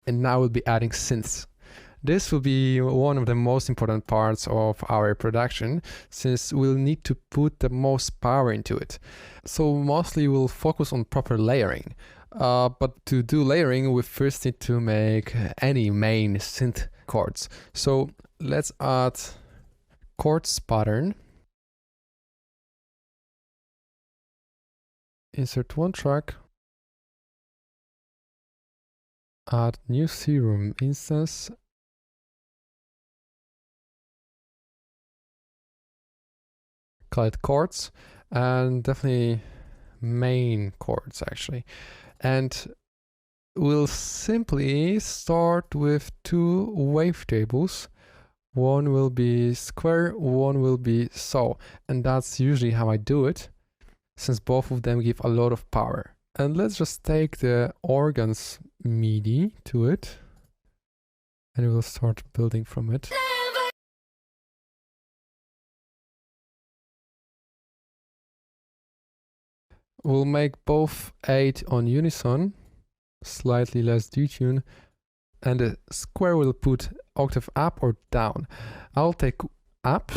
And now we'll be adding synths. This will be one of the most important parts of our production, since we'll need to put the most power into it. So mostly we'll focus on proper layering. But to do layering, we first need to make any main synth chords. So let's add chords pattern. Insert one track. Add new Serum instance. Call it chords, and definitely main chords actually. And we'll simply start with two wavetables. One will be square, one will be saw. And that's usually how I do it, since both of them give a lot of power. And let's just take the organs MIDI to it, and we'll start building from it. We'll make both 8 on unison, slightly less detune, and the square will put octave up or down. I'll take up.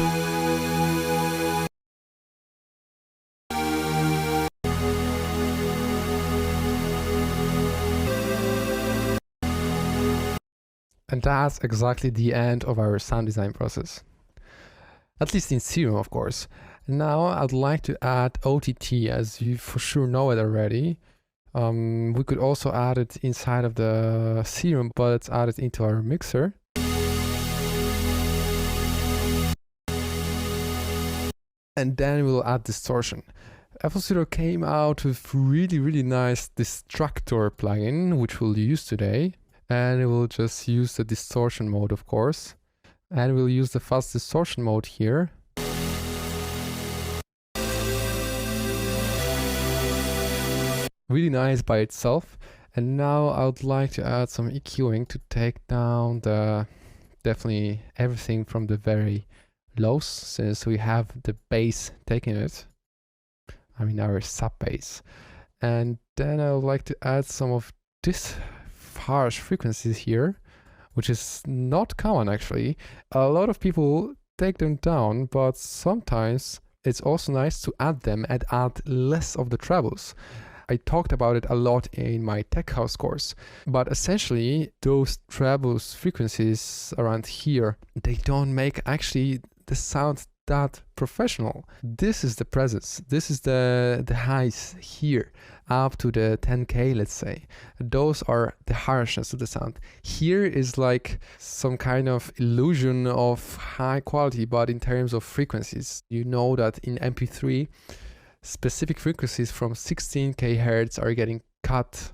And that's exactly the end of our sound design process. At least in Serum, of course. Now I'd like to add OTT, as you for sure know it already. We could also add it inside of the Serum, but let's add it into our mixer. And then we'll add distortion. FL Studio came out with really nice Distractor plugin, which we'll use today. And we'll just use the distortion mode, of course. And we'll use the fast distortion mode here. Really nice by itself. And now I would like to add some EQing to take down definitely everything from the very lows, since we have the bass taking it. I mean our sub bass. And then I would like to add some of this harsh frequencies here, which is not common actually. A lot of people take them down, but sometimes it's also nice to add them and add less of the trebles. I talked about it a lot in my Tech House course, but essentially those trebles frequencies around here, they don't make actually the sound that professional. This is the presence, this is the highs here, up to the 10K, let's say. Those are the harshness of the sound. Here is like some kind of illusion of high quality, but in terms of frequencies. You know that in MP3, specific frequencies from 16K hertz are getting cut,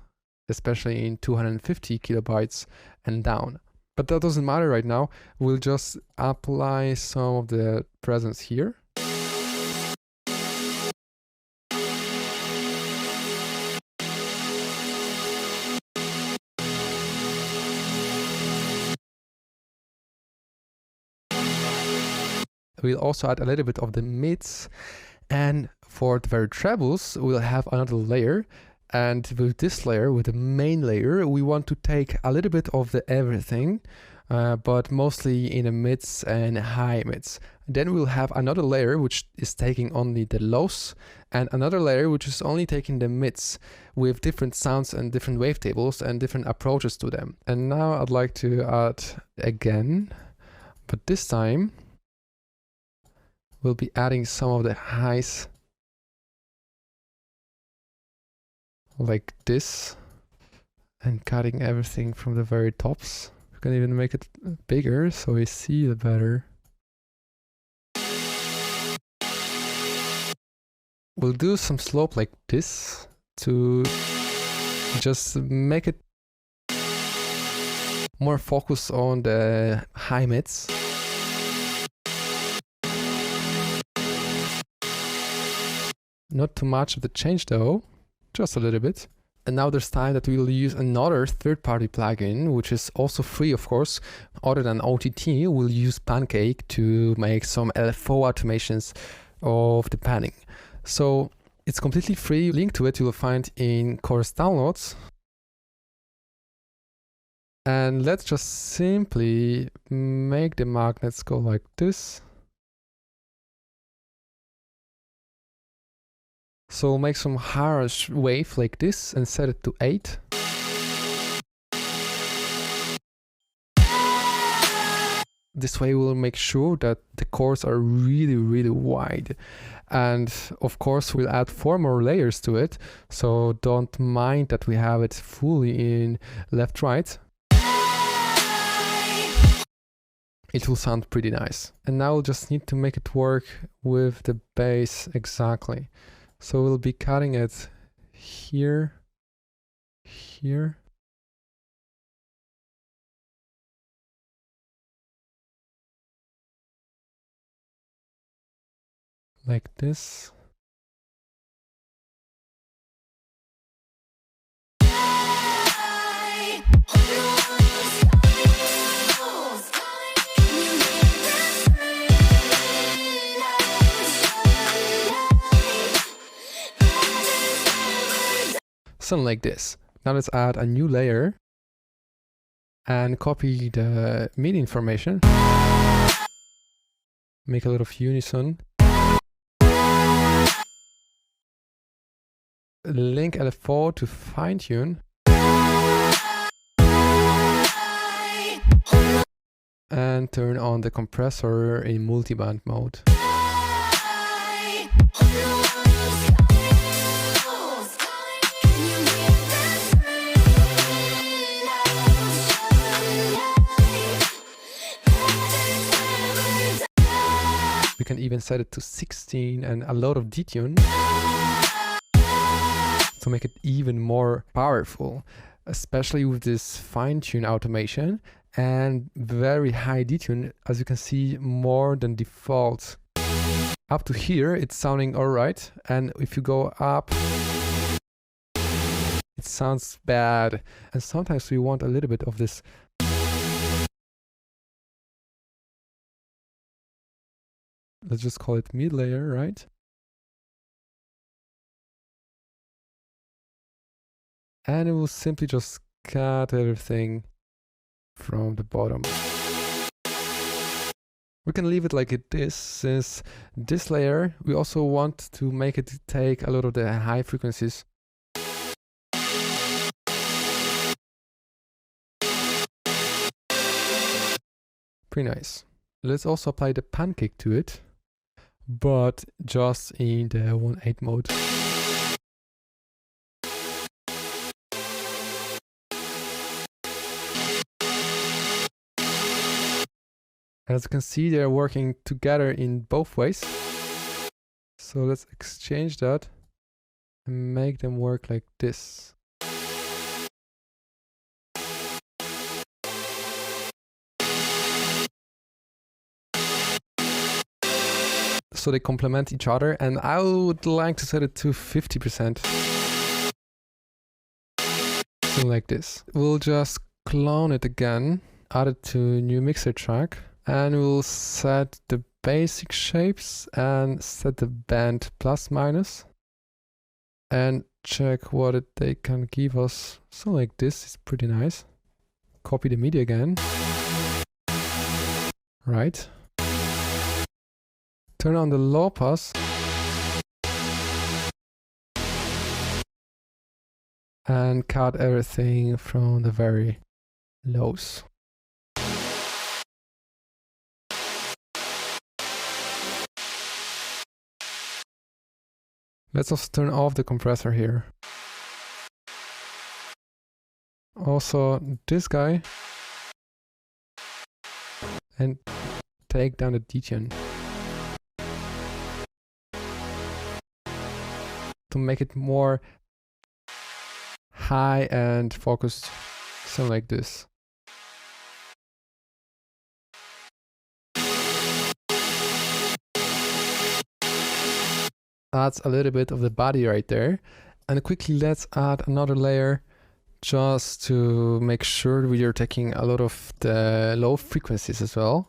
especially in 250 kilobytes and down. But that doesn't matter right now. We'll just apply some of the presence here. We'll also add a little bit of the mids, and for the very trebles, we'll have another layer. And with this layer, with the main layer, we want to take a little bit of the everything, but mostly in the mids and high mids. Then we'll have another layer which is taking only the lows, and another layer which is only taking the mids, with different sounds and different wavetables and different approaches to them. And now I'd like to add again, but this time we'll be adding some of the highs like this, and cutting everything from the very tops. We can even make it bigger so we see it better. We'll do some slope like this to just make it more focused on the high mids. Not too much of the change though, just a little bit. And now there's time that we will use another third-party plugin, which is also free, of course. Other than OTT, we'll use Pancake to make some LFO automations of the panning. So it's completely free. Link to it you'll find in course downloads. And let's just simply make the magnets go like this. So we'll make some harsh wave like this and set it to 8. This way we'll make sure that the chords are really wide. And of course we'll add 4 more layers to it, so don't mind that we have it fully in left right. It will sound pretty nice. And now we'll just need to make it work with the bass exactly. So we'll be cutting it here, here. Like this. Something like this. Now let's add a new layer and copy the MIDI information. Make a lot of unison. Link LFO to fine tune. And turn on the compressor in multiband mode. We can even set it to 16 and a lot of detune to make it even more powerful, especially with this fine-tune automation and very high detune, as you can see, more than default. Up to here it's sounding alright, and if you go up it sounds bad, and sometimes we want a little bit of this. Let's just call it mid layer, right? And it will simply just cut everything from the bottom. We can leave it like it is, since this layer we also want to make it take a lot of the high frequencies. Pretty nice. Let's also apply the pancake to it, but just in the 1/8 mode. As you can see, they're working together in both ways. So let's exchange that and make them work like this. So they complement each other, and I would like to set it to 50%. Something like this. We'll just clone it again, add it to new mixer track, and we'll set the basic shapes and set the band plus minus and check what they can give us. So like this is pretty nice. Copy the MIDI again. Right. Turn on the low pass. And cut everything from the very lows. Let's also turn off the compressor here. Also this guy. And take down the detune. To make it more high and focused, something like this. Adds a little bit of the body right there. And quickly let's add another layer just to make sure we are taking a lot of the low frequencies as well.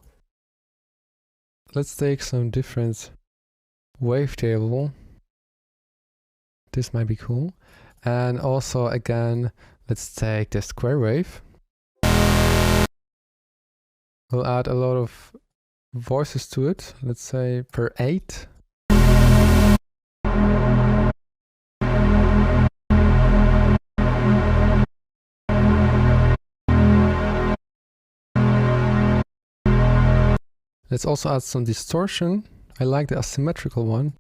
Let's take some different wavetable. This might be cool. And also again, let's take the square wave. We'll add a lot of voices to it, let's say per 8. Let's also add some distortion. I like the asymmetrical one.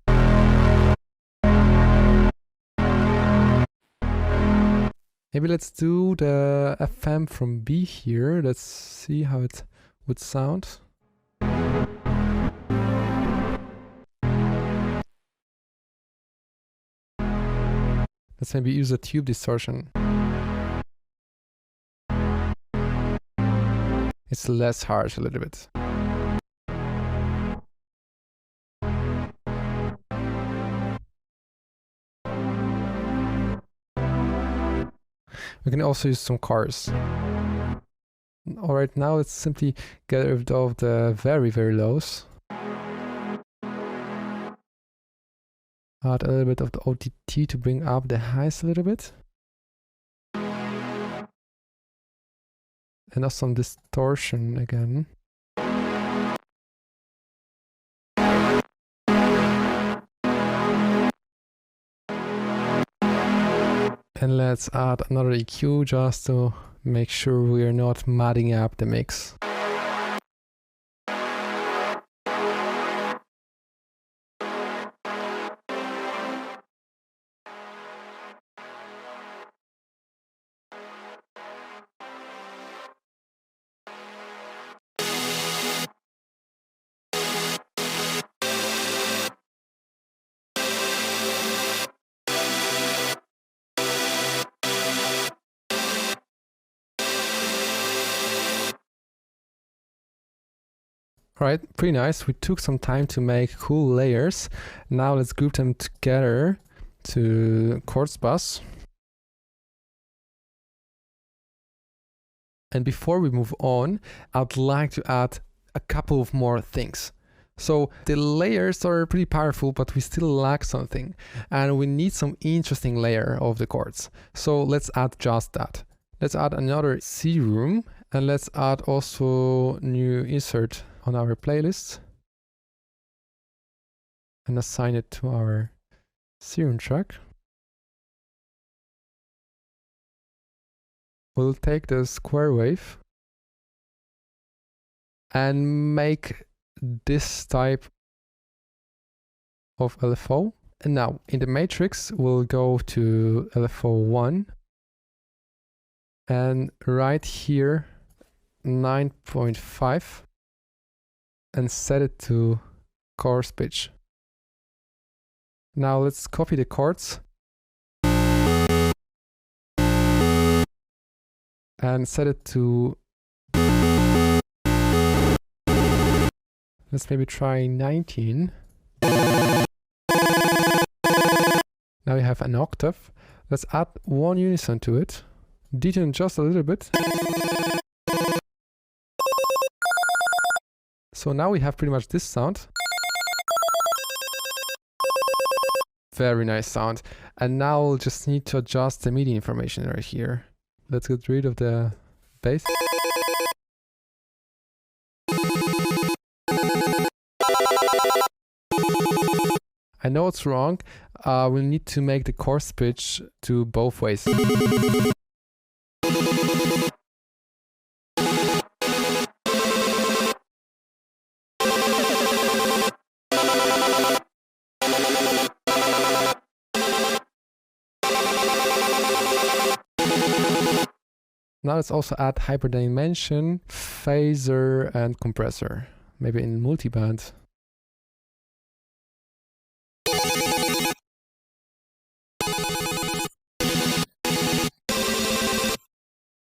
Maybe let's do the FM from B here. Let's see how it would sound. Let's maybe use a tube distortion. It's less harsh a little bit. We can also use some chorus. Alright, now let's simply get rid of the very, very lows. Add a little bit of the OTT to bring up the highs a little bit. And also some distortion again. And let's add another EQ just to make sure we're not mudding up the mix. Right, pretty nice. We took some time to make cool layers. Now let's group them together to Chords Bus. And before we move on, I'd like to add a couple of more things. So the layers are pretty powerful, but we still lack something. And we need some interesting layer of the chords. So let's add just that. Let's add another C room, and let's add also new insert on our playlist and assign it to our Serum track. We'll take the square wave and make this type of LFO. And now in the matrix, we'll go to LFO 1 and right here 9.5 and set it to chorus pitch. Now let's copy the chords and set it to, let's maybe try 19. Now we have an octave. Let's add one unison to it, detune just a little bit. So now we have pretty much this sound. Very nice sound. And now we'll just need to adjust the MIDI information right here. Let's get rid of the bass. I know it's wrong. We'll need to make the chorus pitch to both ways. Now let's also add hyperdimension, phaser, and compressor. Maybe in multiband.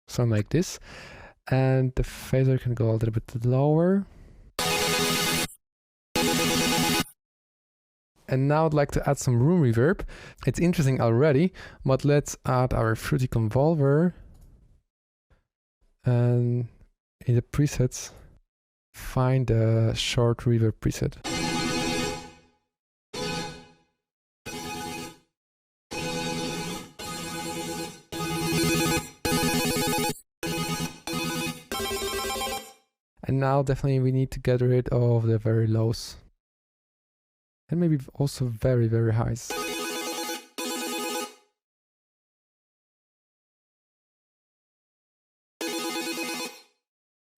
Something like this. And the phaser can go a little bit lower. And now I'd like to add some room reverb. It's interesting already, but let's add our Fruity Convolver. And in the presets, find the short reverb preset. And now definitely we need to get rid of the very lows. And maybe also very, very highs.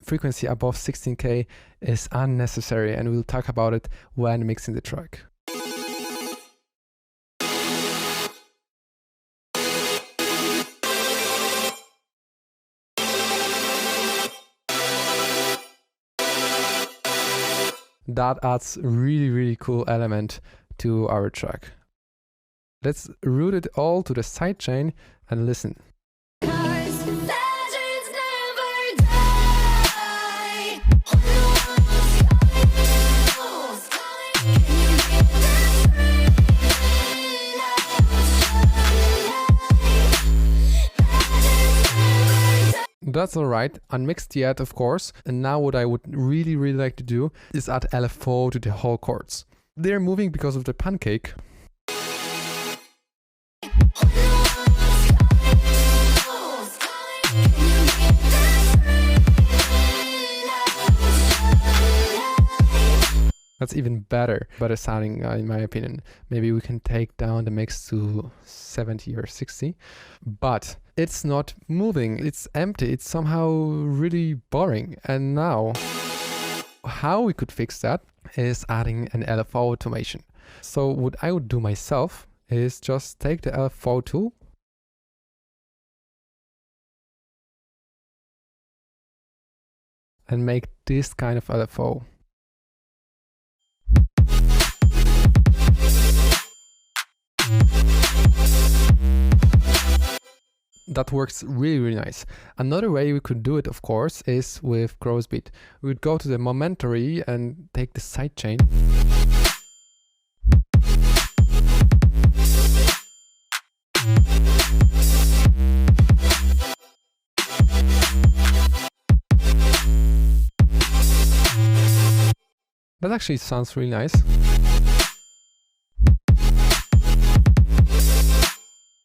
Frequency above 16K is unnecessary, and we'll talk about it when mixing the track. That adds really, really cool element to our track. Let's route it all to the sidechain and listen. That's alright, unmixed yet of course, and now what I would really like to do is add LFO to the whole chords. They're moving because of the pancake. That's even better sounding in my opinion. Maybe we can take down the mix to 70 or 60, but it's not moving, it's empty, it's somehow really boring. And now, how we could fix that is adding an LFO automation. So what I would do myself is just take the LFO tool and make this kind of LFO. That works really nice. Another way we could do it, of course, is with Groovebeat. We would go to the Momentary and take the sidechain. That actually sounds really nice.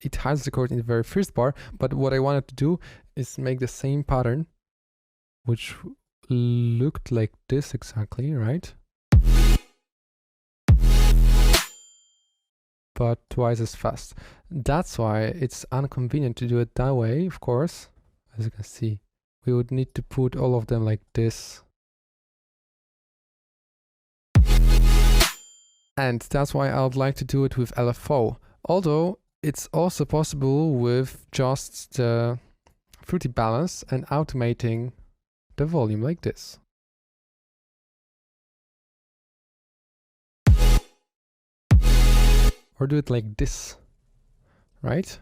It hides the chord in the very first bar, but what I wanted to do is make the same pattern, which looked like this exactly, right? But twice as fast. That's why it's inconvenient to do it that way, of course. As you can see, we would need to put all of them like this. And that's why I would like to do it with LFO. Although it's also possible with just the Fruity Balance and automating the volume like this. Or do it like this, right?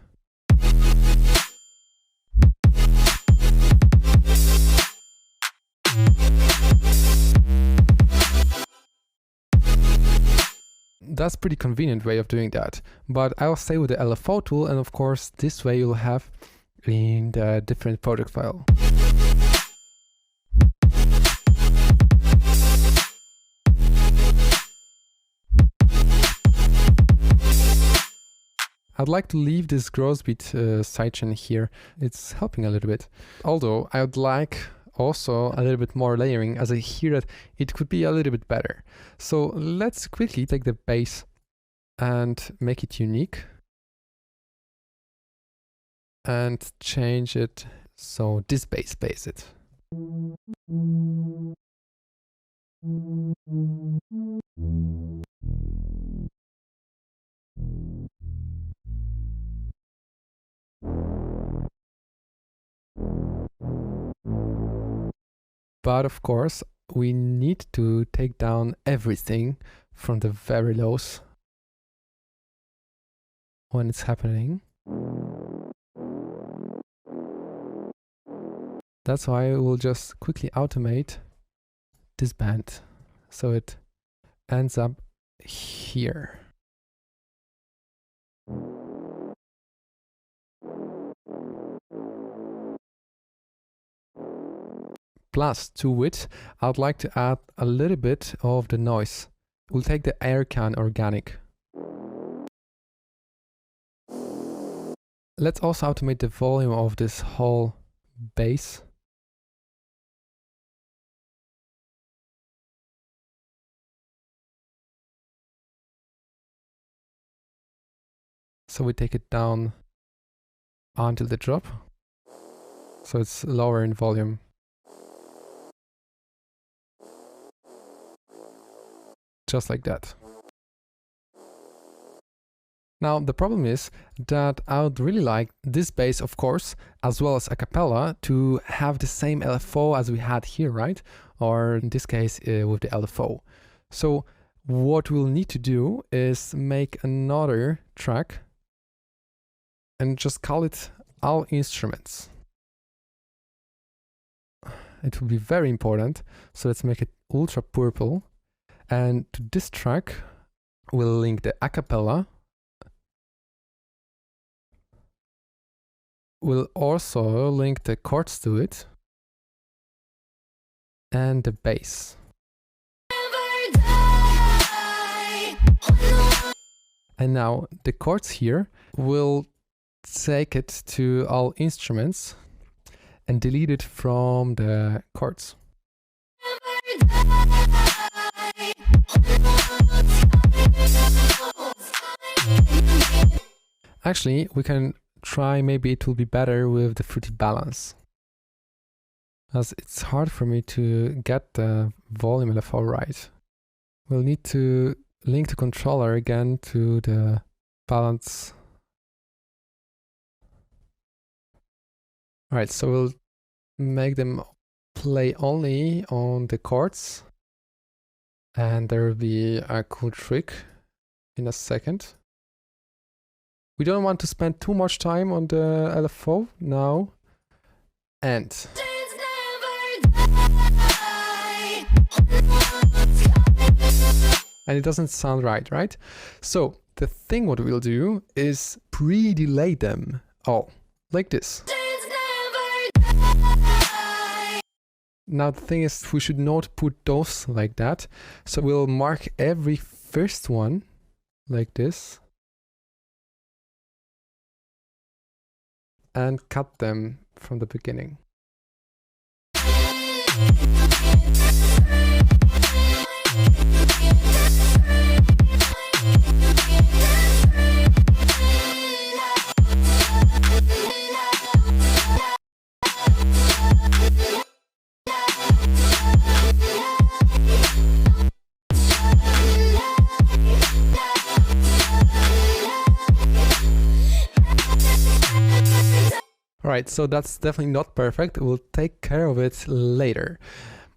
That's pretty convenient way of doing that, but I'll stay with the LFO tool, and of course this way you'll have in the different project file. I'd like to leave this Groovebeat sidechain here. It's helping a little bit. Although I would like also a little bit more layering, as I hear that it could be a little bit better. So let's quickly take the bass and make it unique and change it so this bass plays it. But of course, we need to take down everything from the very lows when it's happening. That's why we'll just quickly automate this band so it ends up here. Plus, to it, I'd like to add a little bit of the noise. We'll take the Aircan Organic. Let's also automate the volume of this whole bass. So we take it down until the drop. So it's lower in volume. Just like that. Now the problem is that I would really like this bass, of course, as well as a cappella, to have the same LFO as we had here, right? Or in this case with the LFO. So what we'll need to do is make another track and just call it All Instruments. It will be very important, so let's make it ultra purple. And to this track we'll link the acapella. We'll also link the chords to it and the bass. And now the chords here will take it to All Instruments and delete it from the chords. Actually, we can try, maybe it will be better with the Fruity Balance, as it's hard for me to get the volume LFO right. We'll need to link the controller again to the balance. Alright, so we'll make them play only on the chords, and there will be a cool trick in a second. We don't want to spend too much time on the LFO now. And it doesn't sound right? So the thing what we'll do is pre-delay them all, like this. Now the thing is, we should not put those like that. So we'll mark every first one like this. And cut them from the beginning. Alright, so that's definitely not perfect. We'll take care of it later.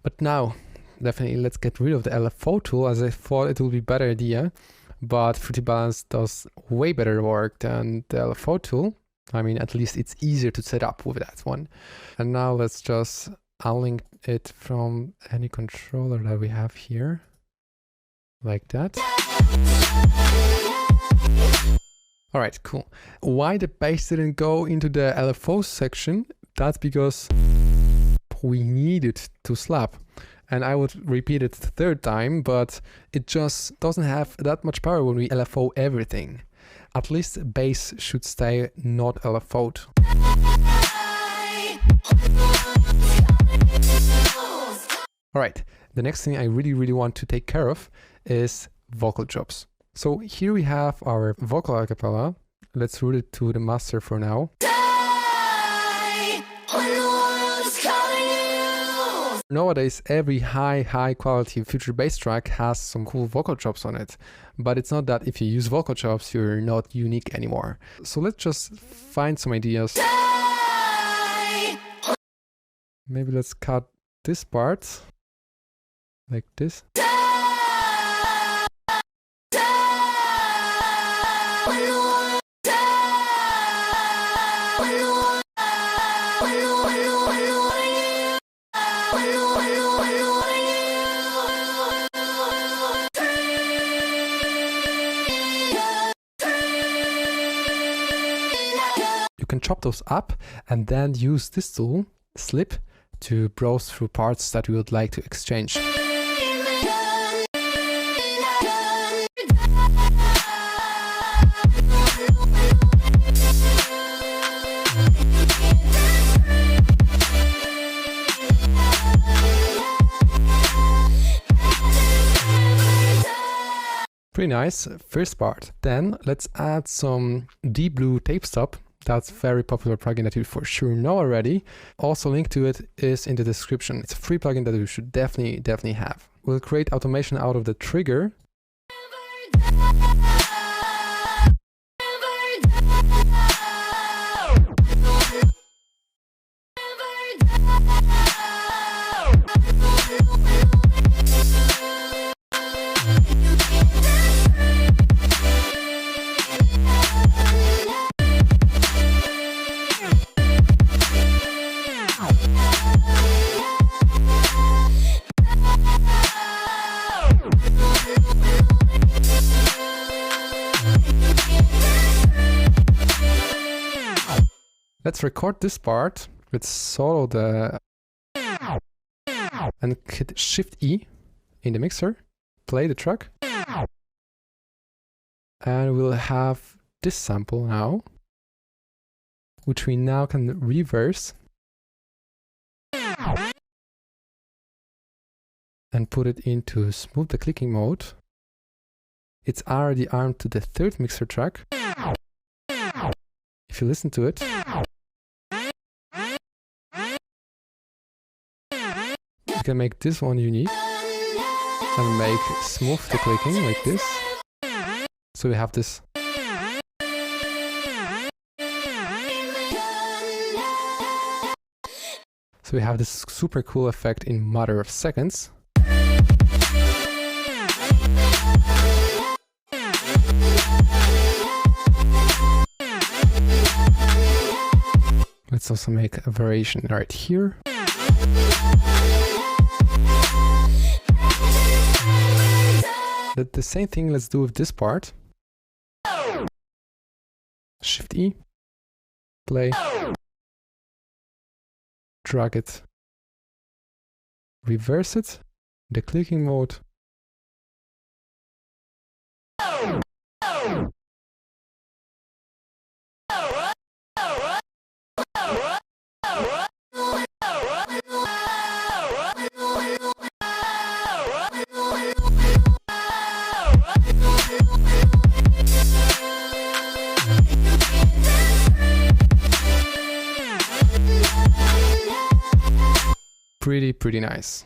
But now, definitely let's get rid of the LFO tool, as I thought it would be a better idea. But Fruity Balance does way better work than the LFO tool. I mean, at least it's easier to set up with that one. And now let's just unlink it from any controller that we have here. Like that. Alright, cool. Why the bass didn't go into the LFO section? That's because we need it to slap. And I would repeat it the third time, but it just doesn't have that much power when we LFO everything. At least bass should stay not LFO'd. Alright, the next thing I really want to take care of is vocal drops. So here we have our vocal acapella. Let's route it to the master for now. Nowadays, every high quality future bass track has some cool vocal chops on it. But it's not that if you use vocal chops, you're not unique anymore. So let's just find some ideas. Maybe let's cut this part like this. You can chop those up and then use this tool, Slip, to browse through parts that we would like to exchange. Pretty nice, first part. Then let's add some deep blue tape stop. That's a very popular plugin that you for sure know already. Also, link to it is in the description. It's a free plugin that you should definitely have. We'll create automation out of the trigger. Let's record this part. Let's solo the and hit Shift E in the mixer. Play the track. And we'll have this sample now, which we now can reverse and put it into smooth the clicking mode. It's already armed to the third mixer track. If you listen to it, you can make this one unique and make smooth the clicking like this. So we have this. So we have this super cool effect in matter of seconds. Let's also make a variation right here. The same thing let's do with this part. Shift E, play, drag it, reverse it, the clicking mode. Pretty nice.